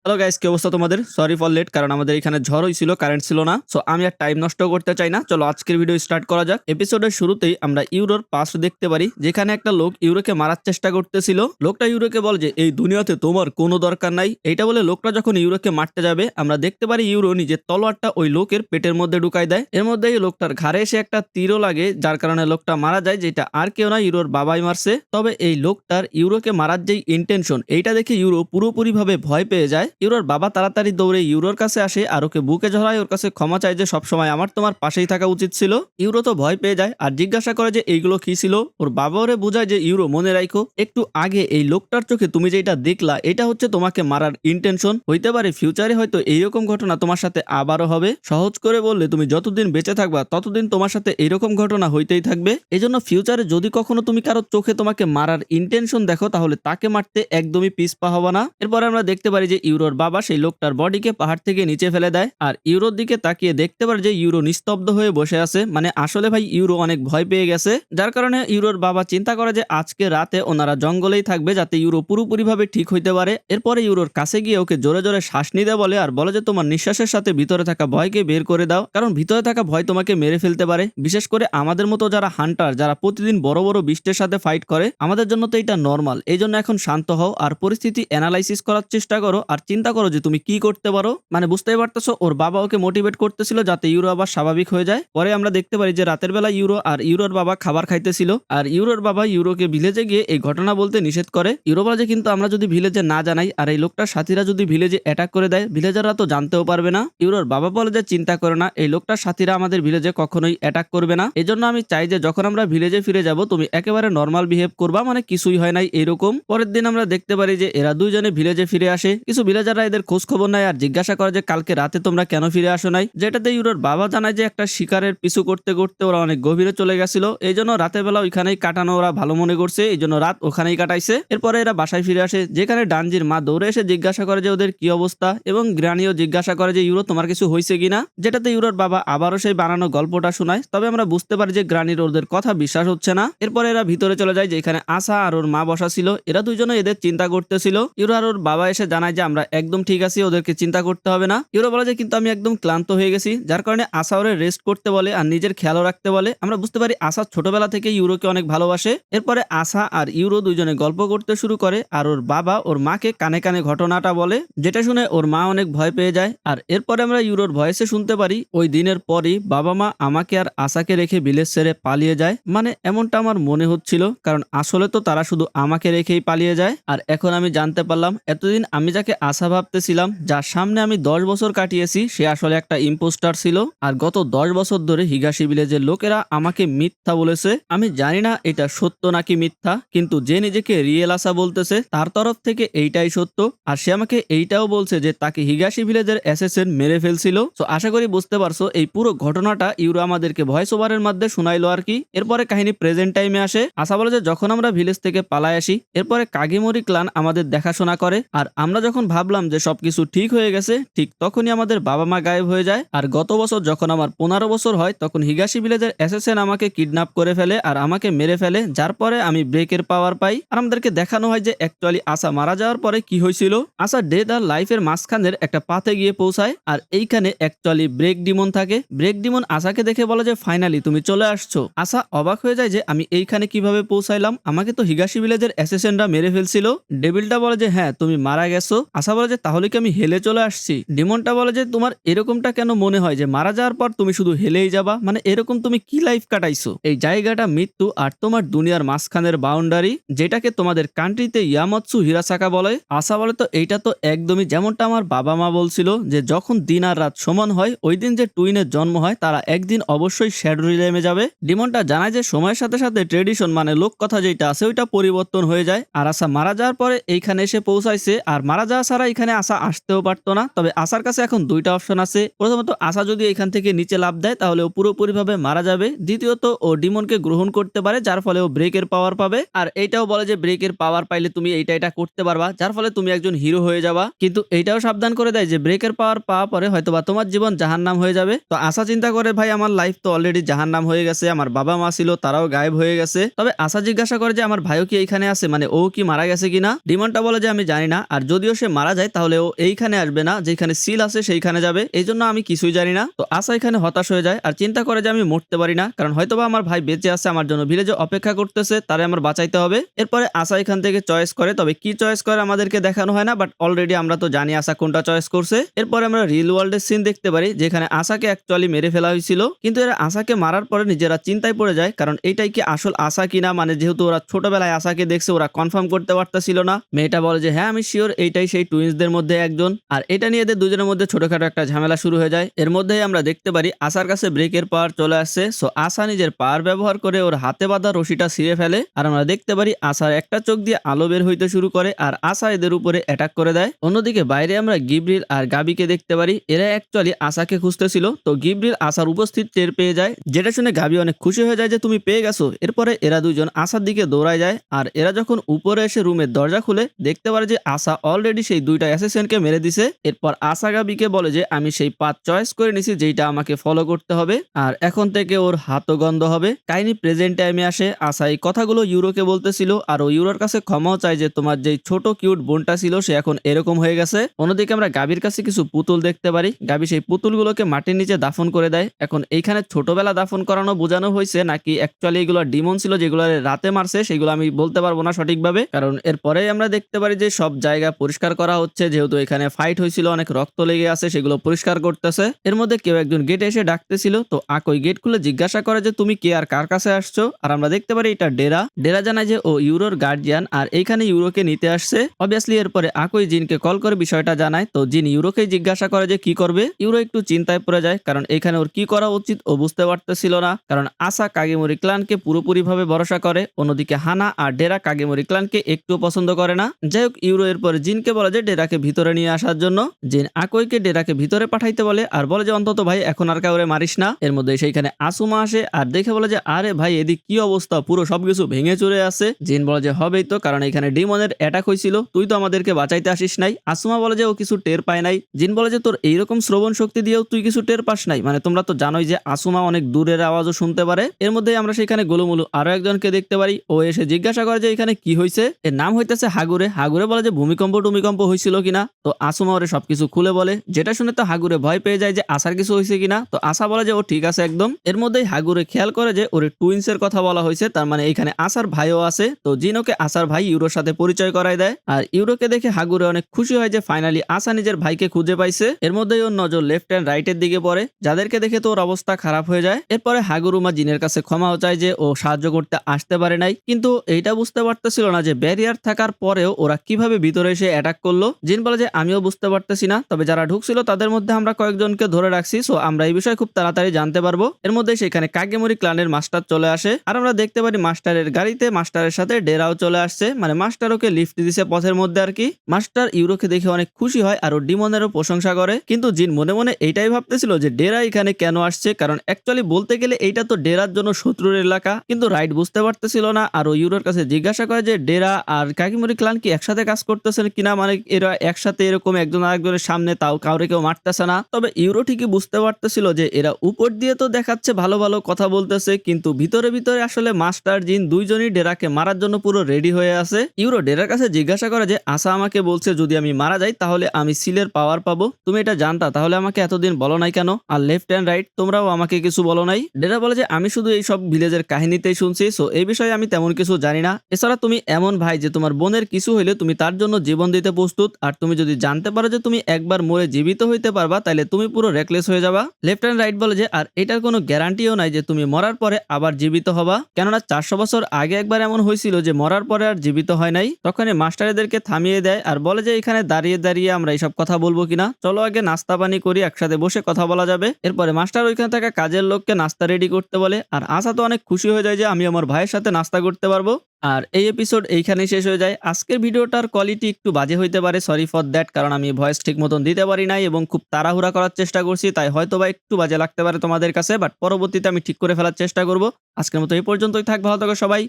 Hello guys, কি অবস্থা তোমাদের? সরি ফর লেট, কারণ আমাদের এখানে ঝড় হইছিল, কারেন্ট ছিল না। সো আমি আর টাইম নষ্ট করতে চাই না, চলো আজকের ভিডিও স্টার্ট করা যাক। এপিসোডের শুরুতেই আমরা ইউরোর পাস্ট দেখতে পারি, যেখানে একটা লোক ইউরোকে মারার চেষ্টা করতেছিল। লোকটা ইউরোকে বলে যে এই দুনিয়াতে তোমার কোনো দরকার নাই। এইটা বলে লোকটা যখন ইউরোকে মারতে যাবে, আমরা দেখতে পারি ইউরো নিজের তলোয়ারটা ওই লোকের পেটের মধ্যে ঢুকাই দেয়। এর মধ্যেই লোকটার ঘাড়ে এসে একটা তীরও লাগে, যার কারণে লোকটা মারা যায়, যেটা আর কেউ না, ইউরোর বাবাই মারছে। তবে এই লোকটার ইউরোকে মারার যেই ইন্টেনশন, এইটা দেখে ইউরো পুরোপুরি ভাবে ভয় পেয়ে যায়। ইউরোর বাবা তাড়াতাড়ি দৌড়ে ইউরোর কাছে আসে আর ওকে বুকে ঝরায়, ওর কাছে ক্ষমা চায় যে সবসময় আমার তোমার পাশেই থাকা উচিত ছিল। ইউরো তো ভয় পেয়ে যায় আর জিজ্ঞাসা করে যে এইগুলো কি ছিল। ওর বাবা ওরে বোঝায় যে ইউরো মনে রাখো, একটু আগে এই লোকটার চোখে তুমি যেটা দেখলা, এটা হচ্ছে তোমাকে মারার ইন্টেনশন। হইতে পারে ফিউচারে হয়তো এইরকম ঘটনা তোমার সাথে আবারও হবে। সহজ করে বললে, তুমি যতদিন বেঁচে থাকবা ততদিন তোমার সাথে এইরকম ঘটনা হইতেই থাকবে। এজন্য ফিউচারে যদি কখনো তুমি কারো চোখে তোমাকে মারার ইন্টেনশন দেখো, তাহলে তাকে মারতে একদমই পিছপা হবা না। এরপর আমরা দেখতে পারি যে ইউরোর বাবা সেই লোকটার বডিকে পাহাড় থেকে নিচে ফেলে দেয়, আর ইউরোর দিকে তাকিয়ে দেখতে পারে যে ইউরো নিস্তব্ধ হয়ে বসে আছে। মানে আসলে ভাই ইউরো অনেক ভয় পেয়ে গেছে, যার কারণে ইউরোর বাবা চিন্তা করে যে আজকে রাতে ওনারা জঙ্গলেই থাকবে, যাতে ইউরো পুরোপুরি ভাবে ঠিক হইতে পারে। এরপরে ইউরোর কাছে গিয়ে ওকে জোরে জোরে শ্বাস নিতে বলে আর বলে যে তোমার নিঃশ্বাসের সাথে ভিতরে থাকা ভয়কে বের করে দাও, কারণ ভিতরে থাকা ভয় তোমাকে মেরে ফেলতে পারে। বিশেষ করে আমাদের মতো যারা হান্টার, যারা প্রতিদিন বড় বড় বিস্টের সাথে ফাইট করে, আমাদের জন্য তো এটা নর্মাল। এই জন্য এখন শান্ত হও আর পরিস্থিতি অ্যানালাইসিস করার চেষ্টা করো আর চিন্তা করো যে তুমি কি করতে পারো। মানে বুঝতেই পারতেছো, ওর বাবা ওকে মোটিভেট করতেছিল যাতে ইউরো আবার স্বাভাবিক হয়ে যায়। পরে আমরা দেখতে পারি যে রাতের বেলা ইউরো আর ইউরোর বাবা খাবার খাইতেছিল, আর ইউরোর বাবা ইউরোকে ভিলেজে গিয়ে এই ঘটনা বলতে নিষেধ করে। ইউরো বলে যে কিন্তু আমরা যদি ভিলেজে না জানাই আর এই লোকটার সাথীরা যদি ভিলেজে অ্যাটাক করে দেয়, ভিলেজাররা তো জানতেও পারবে না। ইউরোর বাবা বলে যে চিন্তা করে না, এই লোকটার সাথীরা আমাদের ভিলেজে কখনোই অ্যাটাক করবে না। এজন্য আমি চাই যে যখন আমরা ভিলেজে ফিরে যাব, তুমি একেবারে নর্মাল বিহেভ করবা, মানে কিছুই হয় নাই এরকম। পরের দিন আমরা দেখতে পারি যে এরা দুইজনে ভিলেজে ফিরে আসে। কিছু ভিলেজাররা এদের খোঁজ খবর নেয় আর জিজ্ঞাসা করে যে কালকে রাতে তোমরা কেন ফিরে আসো নাই, যেটাতে ইউরোর বাবা জানায় যে একটা শিকারের পিছু করতে করতে ওরা অনেক গভীরে চলে গেছিল, এই জন্য রাতের বেলা ওইখানেই কাটানো ওরা ভালো মনে করছে, এই জন্য রাত ওখানেই কাটাইছে। এরপরে এরা বাসায় ফিরে আসে, যেখানে ডানজির মা দৌড়ে এসে জিজ্ঞাসা করে যে ওদের কি অবস্থা, এবং গ্রানিও জিজ্ঞাসা করে যে ইউরো তোমার কিছু হয়েছে কিনা, যেটাতে ইউরোর বাবা আবারও সেই বানানো গল্পটা শোনায়। তবে আমরা বুঝতে পারি যে গ্রানির ওদের কথা বিশ্বাস হচ্ছে না। এরপরে এরা ভিতরে চলে যায়, যেখানে আসা আর ওর মা বসা ছিল। এরা দুইজনে এদের চিন্তা করতেছিল। ইউরো আর ওর বাবা এসে জানায় যে আমরা একদম ঠিক আছি, ওদেরকে চিন্তা করতে হবে না। ইউরো বলে যে কিন্তু আমি একদম ক্লান্ত হয়ে গেছি, যার কারণে আসা ওরে রেস্ট করতে বলে আর নিজের খেয়ালও রাখতে বলে। আমরা বুঝতে পারি আসা ছোটবেলা থেকে ইউরোকে অনেক ভালোবাসে। এরপরে আসা আর ইউরো দুইজনে গল্প করতে শুরু করে আর ওর বাবা ওর মাকে কানে কানে ঘটনাটা বলে, যেটা শুনে ওর মা অনেক ভয় পেয়ে যায়। আর এরপরে আমরা ইউরোর ভয়েসে শুনতে পারি ওই দিনের পরই বাবা মা আমাকে আর আশাকে রেখে বিলেজ ছেড়ে পালিয়ে যায়। মানে এমনটা আমার মনে হচ্ছিল, কারণ আসলে তো তারা শুধু আমাকে রেখেই পালিয়ে যায়। আর এখন আমি জানতে পারলাম এতদিন আমি যাকে আশা ভাবতেছিলাম, যার সামনে আমি 10 বছর কাটিয়েছি, সে আসলে একটা ইম্পোস্টার ছিল। আর গত 10 বছর ধরে হিগাশি ভিলেজের লোকেরা আমাকে মিথ্যা বলেছে। আমি জানি না এটা সত্য নাকি মিথ্যা, কিন্তু যে নিজেকে রিয়েল আশা বলতেছে তার তরফ থেকে এইটাই সত্য। আর সে আমাকে এইটাও বলছে যে তাকে হিগাশি ভিলেজের অ্যাসেসিন মেরে ফেলছিল। তো আশা করি বুঝতে পারছো এই পুরো ঘটনাটা ইউরো আমাদেরকে ভয়েস ওভারের মধ্যে শোনাইলো আর কি। এরপরে কাহিনী প্রেজেন্ট টাইমে আসে। আশা বলে যে যখন আমরা ভিলেজ থেকে পালায় আসি, এরপরে কাগিমোরি ক্লান আমাদের দেখাশোনা করে, আর আমরা যখন ভাবলাম যে সবকিছু ঠিক হয়ে গেছে, ঠিক তখনই আমাদের বাবা মা গায়েব হয়ে যায়। আর গত বছর যখন আমার 15 বছর হয়, তখন হিগাশি ভিলেজের অ্যাসেসিন আমাকে কিডন্যাপ করে ফেলে আর আমাকে মেরে ফেলে, যার পরে আমি ব্রেকের পাওয়ার পাই। আর আমাদেরকে দেখানো হয় যে অ্যাকচুয়ালি আশা মারা যাওয়ার পরে কি হয়েছিল। আশা ডেথ আর লাইফের মাঝখানের একটা পাতে গিয়ে পৌঁছায়, আর এইখানে অ্যাকচুয়ালি ব্রেক ডিমন থাকে। ব্রেক ডিমন আশাকে দেখে বলে যে ফাইনালি তুমি চলে আসছো। আশা অবাক হয়ে যায় যে আমি এইখানে কিভাবে পৌঁছাইলাম, আমাকে তো হিগাশি ভিলেজের অ্যাসেসিনরা মেরে ফেলছিল। ডেভিলটা বলে যে হ্যাঁ তুমি মারা গেছো। আশা বলে যে তাহলে কি আমি হেলে চলে আসছি। ডিমনটা বলে যে তোমার এরকমটা কেন মনে হয় যে মারা যাওয়ার পর তুমি শুধু হেলেই যাবা, মানে এরকম তুমি কি লাইফ কাটাইছো। এই জায়গাটা মৃত্যু আর তোমার দুনিয়ার মাঝখানের বাউন্ডারি, যেটাকে তোমাদের কান্ট্রিতে ইয়ামাৎসু হিরাসাকা বলে। আশা বলে তো এইটা তো একদমই যেমনটা আমার বাবা মা বলছিল, যে যখন দিন আর রাত সমান হয়, ওই দিন যে টুইনের জন্ম হয় তারা একদিন অবশ্যই শ্যাডো রিলেমে যাবে। ডিমনটা জানায় যে সময়ের সাথে সাথে ট্রেডিশন মানে লোক কথা যেটা আছে ওইটা পরিবর্তন হয়ে যায়। আর আশা মারা যাওয়ার পরে এইখানে এসে পৌঁছাইছে, আর মারা যাওয়া ছাড়া এখানে আশা আসতেও পারতো না। তবে আশার কাছে এখন দুইটা অপশন আছে। প্রথমত আশা যদি এখান থেকে নিচে লাফ দেয় তাহলে ও পুরোপুরি ভাবে মারা যাবে। দ্বিতীয়ত ও ডিমনকে গ্রহণ করতে পারে, যার ফলে ও ব্রেকের পাওয়ার পাবে। আর এইটাও বলে যে ব্রেকের পাওয়ার পাইলে তুমি এটা করতে পারবা, যার ফলে তুমি একজন হিরো হয়ে যাবা। কিন্তু এইটাও সাবধান করে দেয় যে ব্রেকের পাওয়ার পাওয়া পরে হয়তোবা তোমার জীবন জাহান্নাম হয়ে যাবে। তো আশা চিন্তা করে ভাই আমার লাইফ তো অলরেডি জাহান্নাম হয়ে গেছে, আমার বাবা মা ছিল তারাও গায়েব হয়ে গেছে। তবে আশা জিজ্ঞাসা করে যে আমার ভাইও কি এখানে আছে, মানে ও কি মারা গেছে কিনা। ডিমনটা বলে যে আমি জানি না, আর যদিও সে মারা মারা যায় তাহলে ও এইখানে আসবে না, যেখানে সিল আছে সেইখানে যাবে। এই জন্য আমি কিছুই জানি না। তো আসা এখানে হতাশ হয়ে যায় আর চিন্তা করে যে আমি মরতে পারি না, কারণ হয়তোবা আমার ভাই বেঁচে আছে, আমার জন্য ভিলেজে অপেক্ষা করতেছে, তারে আমার বাঁচাইতে হবে। এরপরে আসা এখান থেকে চয়েস করে, তবে কি চয়েস করে আমাদেরকে দেখানো হয় না, বাট অলরেডি আমরা তো জানি আসা কোনটা চয়েস করছে। এরপরে আমরা রিয়েল ওয়ার্ল্ডের সিন দেখতে পারি যেখানে আশাকে অ্যাকচুয়ালি মেরে ফেলা হয়েছিল, কিন্তু এরা আশাকে মারার পরে নিজেরা চিন্তায় পড়ে যায়, কারণ এইটাই কি আসল আশা কিনা, মানে যেহেতু ওরা ছোটবেলায় আশাকে দেখছে ওরা কনফার্ম করতে পারতেছিল না। মেয়েটা বলে যে হ্যাঁ আমি শিওর এইটাই সেই টুইন্সদের মধ্যে একজন। আর এটা নিয়ে এদের দুজনের মধ্যে ছোটখাটো একটা ঝামেলা শুরু হয়ে যায়। এর মধ্যেই আমরা দেখতে পারি আশার কাছে ব্রেকের পাওয়ার চলে আসছে। সো আশা নিজের পাওয়ার ব্যবহার করে ওর হাতে বাঁধা রশিটা ছিঁড়ে ফেলে, আর আমরা দেখতে পারি আশার একটা চোখ দিয়ে আলো বের হইতে শুরু করে, আর আশা এদের উপরে অ্যাটাক করে দেয়। অন্যদিকে বাইরে আমরা গিব্রিল আর গাবিকে দেখতে পারি, এরা অ্যাকচুয়ালি আশাকে খুঁজতেছিল। তো গিব্রিল আশার উপস্থিত টের পেয়ে যায়, যেটা শুনে গাবি অনেক খুশি হয়ে যায় যে তুমি পেয়ে গেছো। এরপরে এরা দুজন আশার দিকে দৌড়ায় যায়, আর এরা যখন উপরে এসে রুমের দরজা খুলে দেখতে পারে যে আশা অলরেডি সেই দুইটা অ্যাসিস্ট্যান্টকে মেরে দিছে। এরপর আশা গাবিকে বলে যে আমি সেই পাথ চয়েস করে নিছি যেটা আমাকে ফলো করতে হবে, আর এখন থেকে ওর হাতও গন্ধ হবে। কাহিনী প্রেজেন্ট টাইমে আসে, আশা এই কথাগুলো ইউরোকে বলতেছিল, আর ও ইউরোর কাছে ক্ষমাও চায় যে তোমার যেই ছোট কিউট বোনটা ছিল সে এখন এরকম হয়ে গেছে। অন্যদিকে আমরা গাবির কাছে কিছু পুতুল দেখতে পারি, গাবি সেই পুতুলগুলোকে মাটির নিচে দাফন করে দেয়। এখন এইখানে ছোটবেলা দাফন করানো বোঝানো হয়েছে নাকি অ্যাকচুয়ালি এগুলো ডিমন ছিল যেগুলো রাতে মারছে, সেগুলো আমি বলতে পারবো না সঠিকভাবে, কারণ এরপরেই আমরা দেখতে পারি যে সব জায়গা পরিষ্কার করা হচ্ছে, যেহেতু এখানে ফাইট হয়েছিল অনেক রক্ত লেগে আছে, সেগুলো পরিষ্কার করতেছে। এর মধ্যে কেউ একজন গেটে এসে ডাকতেছিল, তো আকই গেট খুলে জিজ্ঞাসা করে যে তুমি কে আর কার কাছে আসছো। আর আমরা দেখতে পারি এটা ডেরা। ডেরা জানায় যে ও ইউরোর গার্জিয়ান আর এইখানে ইউরোকে নিতে আসছে। অবভিয়াসলি এরপরে আকই জিনকে কল করে বিষয়টা জানায়, তো জিন ইউরোকে জিজ্ঞাসা করে যে কি করবে। ইউরো একটু চিন্তায় পড়ে যায়, কারণ এখানে ওর কি করা উচিত ও বুঝতে পারতেছিল না, কারণ আশা কাগেমোরি ক্লানকে পুরোপুরি ভাবে ভরসা করে, অন্যদিকে হানা আর ডেরা কাগেমোরি ক্লানকে একটু পছন্দ করে না। যাই হোক ইউরো এরপরে জিনকে বলে যে ডেরাকে ভিতরে নিয়ে আসার জন্য। জিন আকইকে ডেরাকে ভিতরে পাঠাইতে বলে আর বলে যে অন্তত ভাই এখন আর কাউরে মারিস না। এর মধ্যে সেইখানে আসুমা আসে আর দেখে বলে যে আরে ভাই এদিক কি অবস্থা, পুরো সবকিছু ভেঙে চুরে আছে। জিন বলে যে হবেই তো, কারণ এখানে ডিমনের অ্যাটাক হয়েছিল, তুই তো আমাদেরকে বাঁচাইতে আসিস নাই। আসুমা বলে যে ও কিছু টের পায় নাই। জিন বলে যে তোর এইরকম শ্রবণ শক্তি দিয়েও তুই কিছু টের পাস নাই, মানে তোমরা তো জানোই যে আসুমা অনেক দূরের আওয়াজও শুনতে পারে। এর মধ্যে আমরা সেখানে গোলুমুলু আরো একজনকে দেখতে পারি, ও এসে জিজ্ঞাসা করে যে এখানে কি হয়েছে। এর নাম হইতেছে হাগুরে। হাগুরে বলে যে ভূমিকম্প হয়েছিল কিনা, তো আসুমা ওরে সবকিছু খুলে বলে, যেটা শুনে তো হাগুরে ভয় পেয়ে যায় যে আসার কিছু হয়েছে কিনা। তো আশা বলে যে ও ঠিক আছে একদম। এর মধ্যেই হাগুরে খেয়াল করে যে ওরে টুইন্স এর কথা বলা হয়েছে, তার মানে এখানে আসার ভাইও আছে। তো জিনোকে আসার ভাই ইউরোর সাথে পরিচয় করায় দেয়, আর ইউরোকে দেখে হাগুরে অনেক খুশি হয় যে ফাইনালি আসা নিজের ভাইকে খুঁজে পাইছে। এর মধ্যেই ওর নজর লেফট এন্ড রাইটের দিকে পড়ে, যাদেরকে দেখে তো ওর অবস্থা খারাপ হয়ে যায়। এরপরে হাগুরুমা জিনের কাছে ক্ষমাও চায় যে ও সাহায্য করতে আসতে পারে নাই, কিন্তু এইটা বুঝতে পারতেছিল না যে ব্যারিয়ার থাকার পরেও ওরা কিভাবে ভিতরে এসে অ্যাটাক করলো। জিন বলে যে আমিও বুঝতে পারতেছি না, তবে যারা ঢুকছিল তাদের মধ্যে আমরা কয়েকজনকে ধরে রাখছি, সো আমরা এই বিষয়ে খুব তাড়াতাড়ি জানতে পারবো। এর মধ্যে সেখানে কাগেমোরি ক্লানের মাস্টার চলে আসে, আর আমরা দেখতে পারি মাস্টারের গাড়িতে মাস্টারের সাথে ডেরাও চলে আসছে, মানে মাস্টার ওকে লিফট দিছে পথের মধ্যে আর কি। মাস্টার ইউরোকে দেখে অনেক খুশি হয় আর ও ডিমনেরও প্রশংসা করে, কিন্তু জিন মনে মনে এইটাই ভাবতেছিল যে ডেরা এখানে কেন আসছে, কারণ অ্যাকচুয়ালি বলতে গেলে এইটা তো ডেরার জন্য শত্রুর এলাকা, কিন্তু রাইট বুঝতে পারতেছিল না। আর ও ইউরোর কাছে জিজ্ঞাসা করে যে ডেরা আর কাগেমোরি ক্লান কি একসাথে কাজ করতেছেন কিনা, মানে এরা একসাথে এরকম একজন আরেকজনের সামনে তাও কাউরে কেউ মারতেছে না। তবে ইউরো ঠিকই বুঝতে পারতেছিল যে এরা উপর দিয়ে তো দেখাচ্ছে ভালো ভালো কথা বলতেছে, কিন্তু ভিতরে ভিতরে আসলে মাস্টার জিন দুইজনই ডেরাকে মারার জন্য পুরো রেডি হয়ে আছে। ইউরো ডেরার কাছে জিজ্ঞাসা করে যে আশা আমাকে বলছে যদি আমি মারা যাই তাহলে আমি সিলের পাওয়ার পাবো, তুমি এটা জানতা তাহলে আমাকে এতদিন বলো নাই কেন, আর লেফট এন্ড রাইট তোমরাও আমাকে কিছু বলো নাই। ডেরা বলে যে আমি শুধু এই সব ভিলেজের কাহিনীতেই শুনছি, সো এই বিষয়ে আমি তেমন কিছু জানি না। এছাড়া তুমি এমন ভাই যে তোমার বোনের কিছু হইলে তুমি তার জন্য জীবন দিতে প্রস্তুত, আর তুমি যদি জানতে পারো যে তুমি একবার মরে জীবিত হইতে পারবা তাহলে তুমি পুরো রেকলেস হয়ে যাবা। লেফট এন্ড রাইট বলে যে আর এটার কোনো গ্যারান্টিও নাই যে তুমি মরার পরে আবার জীবিত হবা, কেননা 400 বছর আগে একবার এমন হয়েছিল যে মরার পরে আর জীবিত হয় নাই। তখন মাস্টারদেরকে থামিয়ে দেয় আর বলে যে এখানে দাঁড়িয়ে দাঁড়িয়ে আমরা এইসব কথা বলবো কিনা, চলো আগে নাস্তা পানি করি, একসাথে বসে কথা বলা যাবে। এরপরে মাস্টার ওইখানে থাকা কাজের লোককে নাস্তা রেডি করতে বলে, আর আশা তো অনেক খুশি হয়ে যায় যে আমি আমার ভাইয়ের সাথে নাস্তা করতে পারবো। আর এই এপিসোড এইখানেই শেষ হয়ে যায়। আজকের ভিডিওটার কোয়ালিটি একটু বাজে হইতে পারে, সরি ফর দ্যাট, কারণ আমি ভয়েস ঠিক মতন দিতে পারি নাই এবং খুব তাড়াহুড়া করার চেষ্টা করছি, তাই হয়তো বা একটু বাজে লাগতে পারে তোমাদের কাছে, বাট পরবর্তীতে আমি ঠিক করে ফেলার চেষ্টা করব। আজকের মতো এই পর্যন্তই থাক, ভালো থাকো সবাই,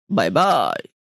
বাই বাই।